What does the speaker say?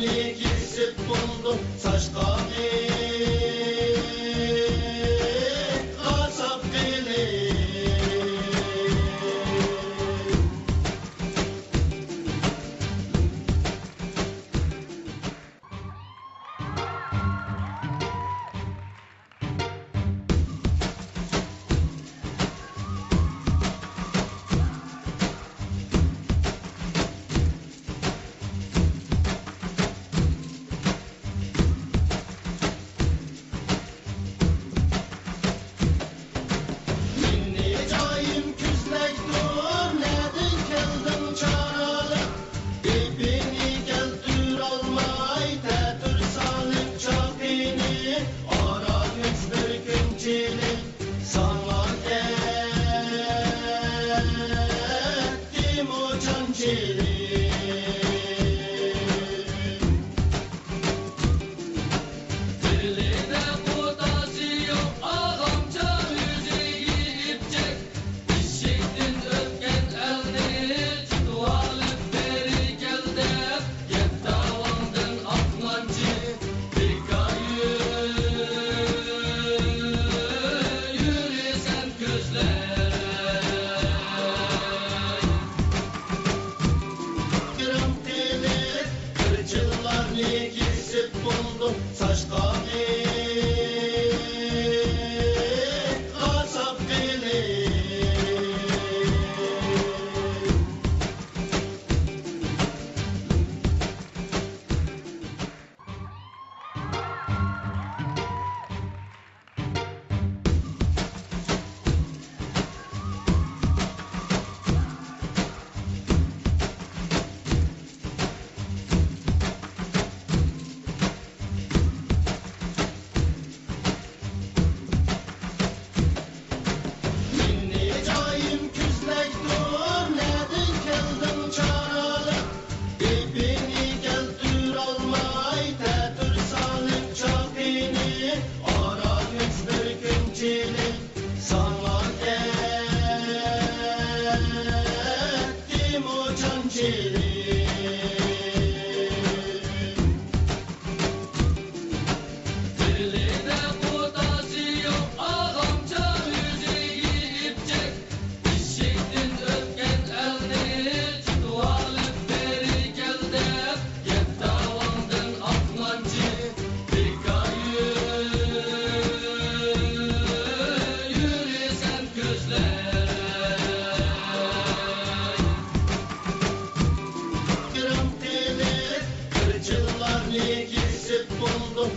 Kırçıllarını kesip buldum saçlarını kasap beni. Sana ettim o canceli. Birliğine kudası yok ağamca yüzeyi ipcek. Eşektin öpken elini dualıp beri geldi. Yet davandın aklancı bir kayı. Kırçıllarını kesip buldum saçlarını kasap beni. Sana ettim o canceli. Birliğine kudası yok ağamca yüzeyi ipcek. Eşektin öpken elini dualıp beri geldi. Yet davandın aklancı bir kayı. Kırçıllarını kesip buldum